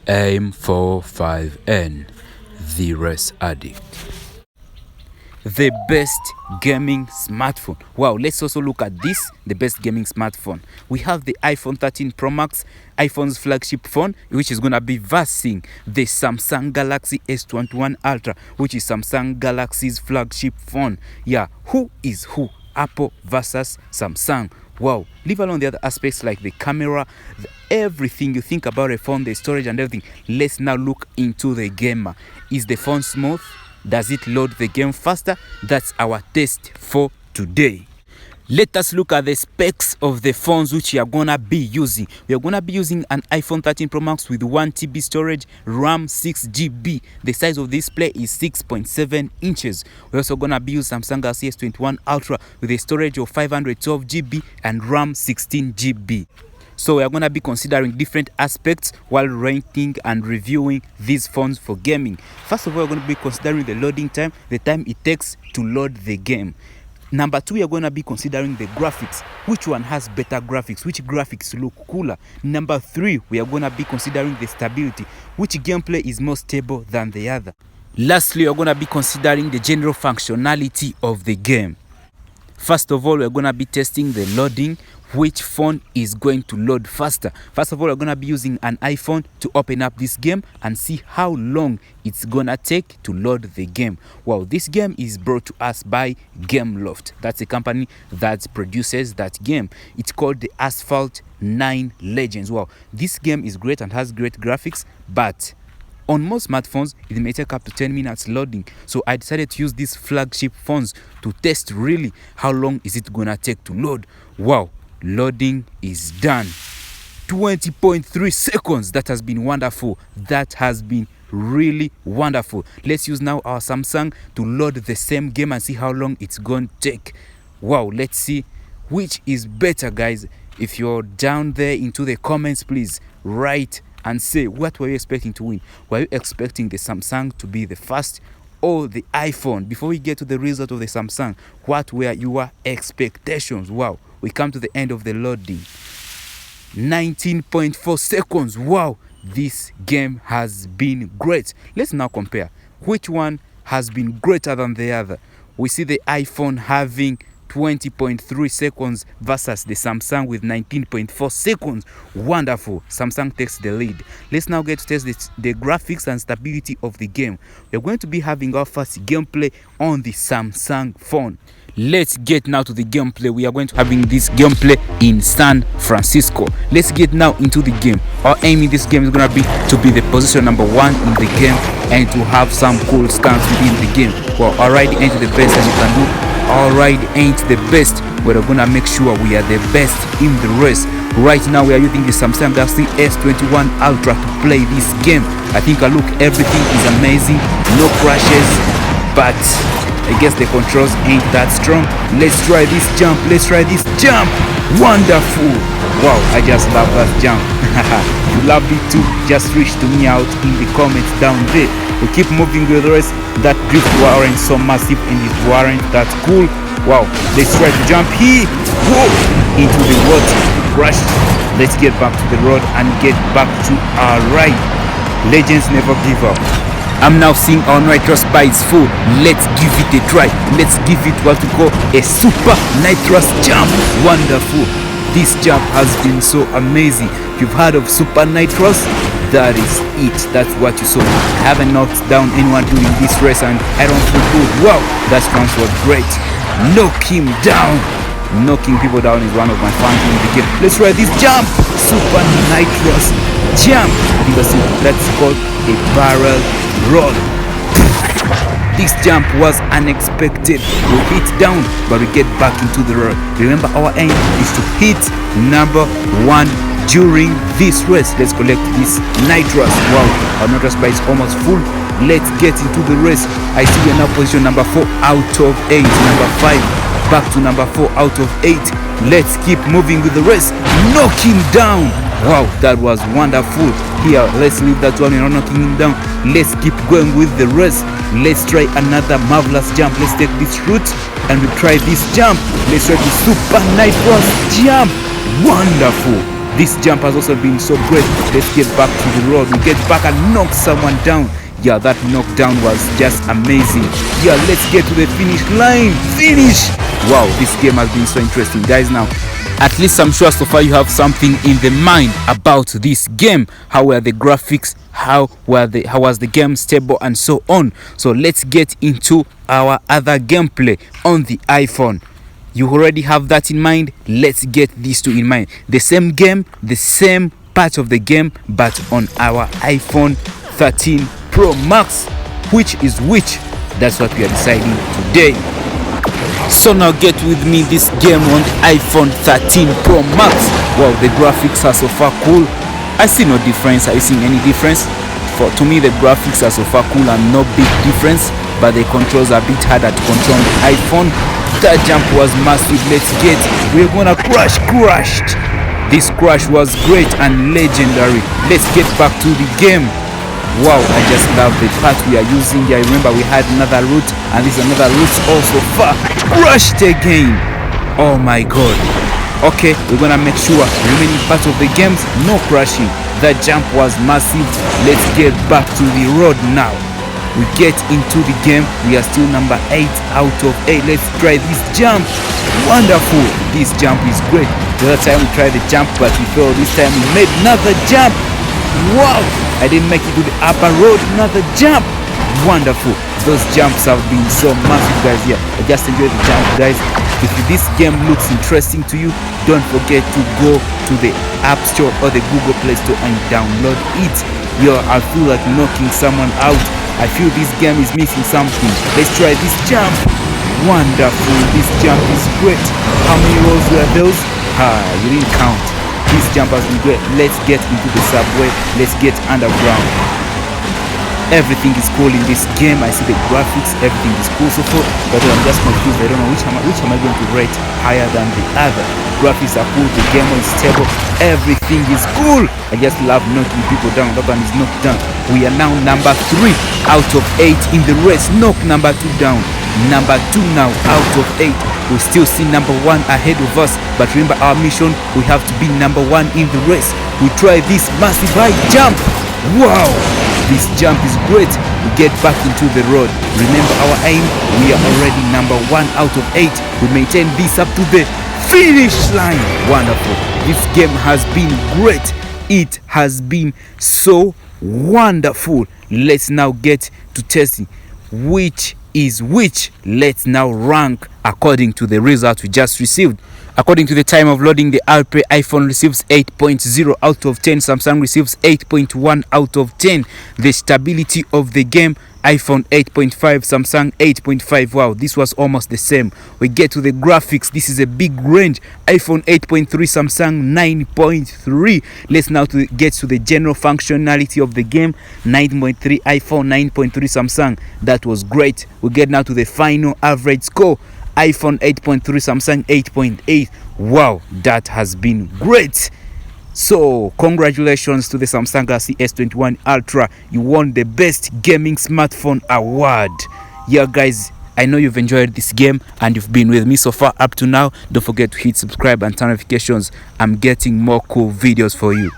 M45N, the Race Addict. The best gaming smartphone. Wow, let's also look at this, the best gaming smartphone. We have the iPhone 13 Pro Max, iPhone's flagship phone, which is going to be versing the Samsung Galaxy S21 Ultra, which is Samsung Galaxy's flagship phone. Yeah, who is who? Apple versus Samsung. Wow, leave alone the other aspects like the camera, everything you think about a phone, the storage and everything. Let's now look into the gamer. Is the phone smooth? Does it load the game faster? That's our test for today. Let us look at the specs of the phones which we are gonna be using. We are gonna be using an iPhone 13 Pro Max with 1 TB storage, RAM 6 GB. The size of this display is 6.7 inches. We're also gonna be using Samsung Galaxy S21 Ultra with a storage of 512 GB and RAM 16 GB. So we are going to be considering different aspects while ranking and reviewing these phones for gaming. First of all, we're going to be considering the loading time, the time it takes to load the game. Number 2, we are going to be considering the graphics. Which one has better graphics? Which graphics look cooler? Number 3, we are going to be considering the stability. Which gameplay is more stable than the other? Lastly, we are going to be considering the general functionality of the game. First of all, we're going to be testing the loading. Which phone is going to load faster? First of all, we're going to be using an iPhone to open up this game and see how long it's going to take to load the game. Wow, this game is brought to us by Gameloft. That's a company that produces that game. It's called the Asphalt 9 Legends. Wow, this game is great and has great graphics, but on most smartphones, it may take up to 10 minutes loading. So I decided to use these flagship phones to test really how long is it gonna take to load. Wow, loading is done. 20.3 seconds. That has been wonderful. That has been really wonderful. Let's use now our Samsung to load the same game and see how long it's going to take. Wow, let's see which is better, guys. If you're down there into the comments, please write and say what were you expecting to win. Were you expecting the Samsung to be the first or the iPhone? Before we get to the result of the Samsung, what were your expectations? Wow, we come to the end of the loading. 19.4 seconds. Wow, this game has been great. Let's now compare which one has been greater than the other. We see the iPhone having 20.3 seconds versus the Samsung with 19.4 seconds. Wonderful. Samsung takes the lead. Let's now get to test the graphics and stability of the game. We're going to be having our first gameplay on the Samsung phone. Let's get now to the gameplay. We are going to having this gameplay in San Francisco. Let's get now into the game. Our aim in this game is going to be the position number 1 in the game and to have some cool stunts within the game. Well, our ride ain't the best as you can do. Our ride ain't the best. We're going to make sure we are the best in the race. Right now we are using the Samsung Galaxy S21 Ultra to play this game. I think everything is amazing. No crashes, but I guess the controls ain't that strong. Let's try this jump. Wonderful. Wow, I just love that jump. You love it too? Just reach to me out in the comments down there. We keep moving with the rest. That drift weren't so massive and it weren't that cool. Wow, let's try to jump here. Whoa, into the water. Crash. Let's get back to the road and get back to our ride. Legends never give up. I'm now seeing our nitrous bar is full. Let's give it a try. Let's give it what we call a super nitrous jump. Wonderful. This jump has been so amazing. You've heard of super nitrous? That is it. That's what you saw. I haven't knocked down anyone during this race and I don't feel good. Wow, that sounds was great. Knock him down. Knocking people down is one of my fun things in the game. Let's try this jump. Super nitrous jump. That's called a barrel roll. This jump was unexpected. We hit down, but we get back into the road. Remember, our aim is to hit number 1 during this race. Let's collect this nitrous. Wow, our nitrous bar is almost full. Let's get into the race. I see we are now position number 4 out of 8. Number 5 back to number 4 out of 8. Let's keep moving with the race. Knock him down. Wow, that was wonderful. Here, let's leave that one. We're not knocking him down. Let's keep going with the race. Let's try another marvelous jump. Let's take this route and we try this jump. Let's try the super nitrous jump. Wonderful. This jump has also been so great. Let's get back to the road. We get back and knock someone down. Yeah, that knockdown was just amazing. Yeah, let's get to the finish line. Finish! Wow, this game has been so interesting, guys. Now, at least I'm sure so far you have something in the mind about this game. How were the graphics? How was the game stable and so on? So let's get into our other gameplay on the iPhone. You already have that in mind. Let's get these two in mind. The same game, the same part of the game, but on our iPhone 13 Pro Max. Which is which? That's what we are deciding today. So now get with me this game on the iPhone 13 Pro Max. Wow, the graphics are so far cool. I see no difference. Are you seeing any difference? To me, the graphics are so far cool and no big difference, but the controls are a bit harder to control on the iPhone. That jump was massive. Let's get, we're gonna crashed. This crash was great and legendary. Let's get back to the game. Wow, I just love the part we are using here. Remember, we had another route, and this is another route also far. Crashed again. Oh my god. Okay, we're gonna make sure remaining parts of the games, no crashing. That jump was massive. Let's get back to the road now. We get into the game. We are still number 8 out of 8. Let's try this jump. Wonderful. This jump is great. The other time we tried the jump, but we failed. This time we made another jump. Wow, I didn't make it to the upper road. Another jump. Wonderful. Those jumps have been so massive, guys. Yeah, I just enjoy the jump, guys. If this game looks interesting to you, don't forget to go to the App Store or the Google Play Store and download it. Yo, I feel like knocking someone out. I feel this game is missing something. Let's try this jump. Wonderful. This jump is great. How many rolls were those? You didn't count. This jump has been great. Let's get into the subway. Let's get underground. Everything is cool in this game. I see the graphics, everything is cool so far, but I'm just confused. I don't know which am I going to rate higher than the other. Graphics are cool, the game is stable, everything is cool. I just love knocking people down. That one is knocked down. We are now number 3 out of 8 in the race. Knock number 2 down. Number 2 now out of 8. We still see number 1 ahead of us, but remember our mission, we have to be number 1 in the race. We try this massive high jump. Wow, this jump is great. We get back into the road. Remember our aim, we are already number 1 out of 8. We maintain this up to the finish line. Wonderful. This game has been great. It has been so wonderful. Let's now get to testing which is which. Let's now rank according to the result we just received. According to the time of loading, the Alpre iPhone receives 8.0 out of 10. Samsung receives 8.1 out of 10. The stability of the game, iPhone 8.5, Samsung 8.5. Wow, this was almost the same. We get to the graphics. This is a big range. iPhone 8.3, Samsung 9.3. Let's now get to the general functionality of the game. 9.3 iPhone, 9.3 Samsung. That was great. We get now to the final average score. iPhone 8.3, Samsung 8.8. Wow, that has been great. So congratulations to the Samsung Galaxy S21 Ultra. You won the best gaming smartphone award. Yeah guys, I know you've enjoyed this game and you've been with me so far up to now. Don't forget to hit subscribe and turn notifications. I'm getting more cool videos for you.